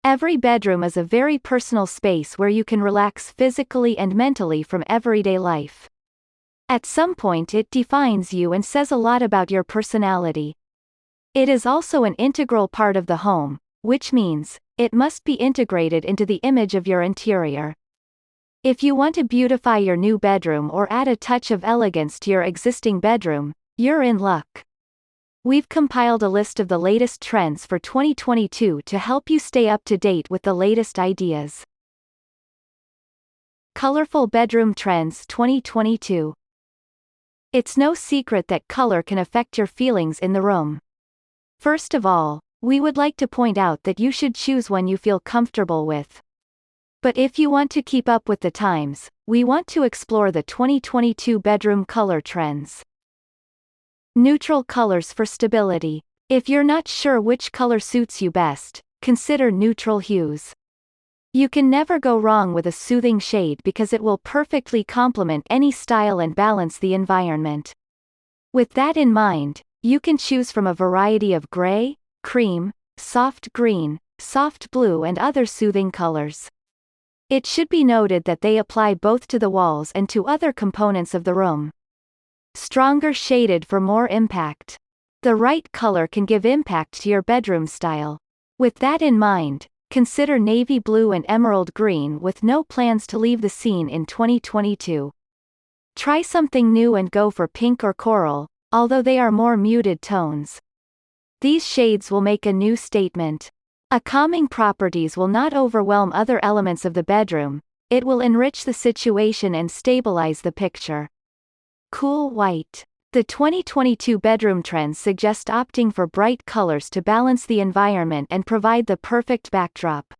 Every bedroom is a very personal space where you can relax physically and mentally from everyday life. At some point it defines you and says a lot about your personality. It is also an integral part of the home, which means, it must be integrated into the image of your interior. If you want to beautify your new bedroom or add a touch of elegance to your existing bedroom, you're in luck. We've compiled a list of the latest trends for 2022 to help you stay up to date with the latest ideas. Colorful Bedroom Trends 2022. It's no secret that color can affect your feelings in the room. First of all, we would like to point out that you should choose one you feel comfortable with. But if you want to keep up with the times, we want to explore the 2022 bedroom color trends. Neutral colors for stability. If you're not sure which color suits you best, consider neutral hues. You can never go wrong with a soothing shade because it will perfectly complement any style and balance the environment. With that in mind, you can choose from a variety of gray, cream, soft green, soft blue and other soothing colors. It should be noted that they apply both to the walls and to other components of the room. Stronger shaded for more impact. The right color can give impact to your bedroom style. With that in mind, consider navy blue and emerald green with no plans to leave the scene in 2022. Try something new and go for pink or coral, although they are more muted tones. These shades will make a new statement. A calming properties will not overwhelm other elements of the bedroom, it will enrich the situation and stabilize the picture. Cool white. The 2022 bedroom trends suggest opting for bright colors to balance the environment and provide the perfect backdrop.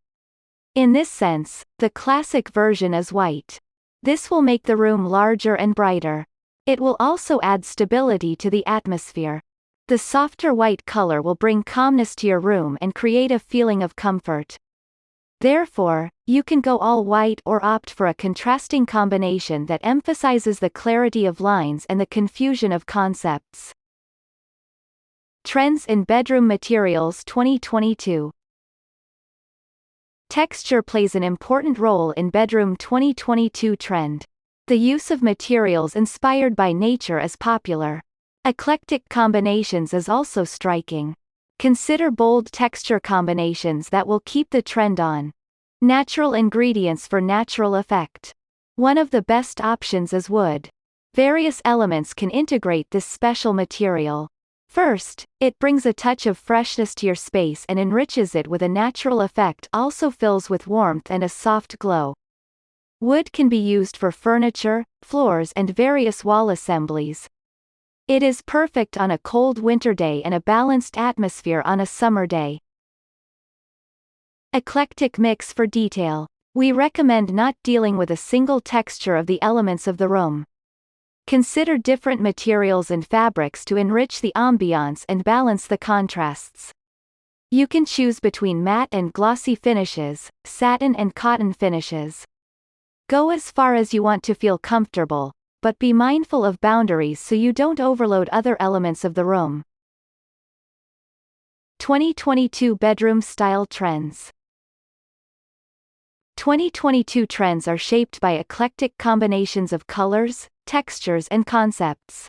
In this sense, the classic version is white. This will make the room larger and brighter. It will also add stability to the atmosphere. The softer white color will bring calmness to your room and create a feeling of comfort. Therefore, you can go all white or opt for a contrasting combination that emphasizes the clarity of lines and the confusion of concepts. Trends in Bedroom Materials 2022. Texture plays an important role in Bedroom 2022 trend. The use of materials inspired by nature is popular. Eclectic combinations is also striking. Consider bold texture combinations that will keep the trend on. Natural ingredients for natural effect. One of the best options is wood. Various elements can integrate this special material. First, it brings a touch of freshness to your space and enriches it with a natural effect, also fills with warmth and a soft glow. Wood can be used for furniture, floors and various wall assemblies. It is perfect on a cold winter day and a balanced atmosphere on a summer day. Eclectic mix for detail. We recommend not dealing with a single texture of the elements of the room. Consider different materials and fabrics to enrich the ambiance and balance the contrasts. You can choose between matte and glossy finishes, satin and cotton finishes. Go as far as you want to feel comfortable, but be mindful of boundaries so you don't overload other elements of the room. 2022 Bedroom Style Trends. 2022 trends are shaped by eclectic combinations of colors, textures and concepts.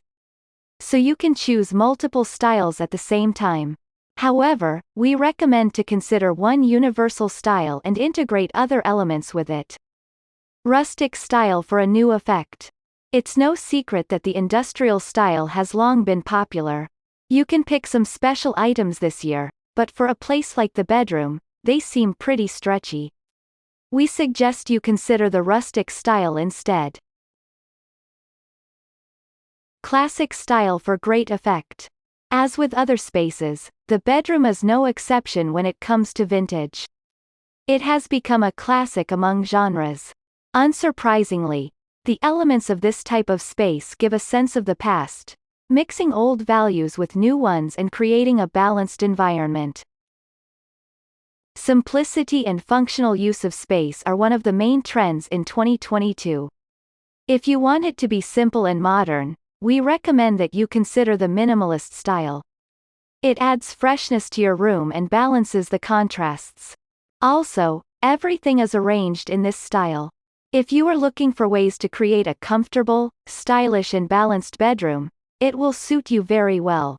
So you can choose multiple styles at the same time. However, we recommend to consider one universal style and integrate other elements with it. Rustic style for a new effect. It's no secret that the industrial style has long been popular. You can pick some special items this year, but for a place like the bedroom, they seem pretty stretchy. We suggest you consider the rustic style instead. Classic style for great effect. As with other spaces, the bedroom is no exception when it comes to vintage. It has become a classic among genres. Unsurprisingly, the elements of this type of space give a sense of the past, mixing old values with new ones and creating a balanced environment. Simplicity and functional use of space are one of the main trends in 2022. If you want it to be simple and modern, we recommend that you consider the minimalist style. It adds freshness to your room and balances the contrasts. Also, everything is arranged in this style. If you are looking for ways to create a comfortable, stylish and balanced bedroom, it will suit you very well.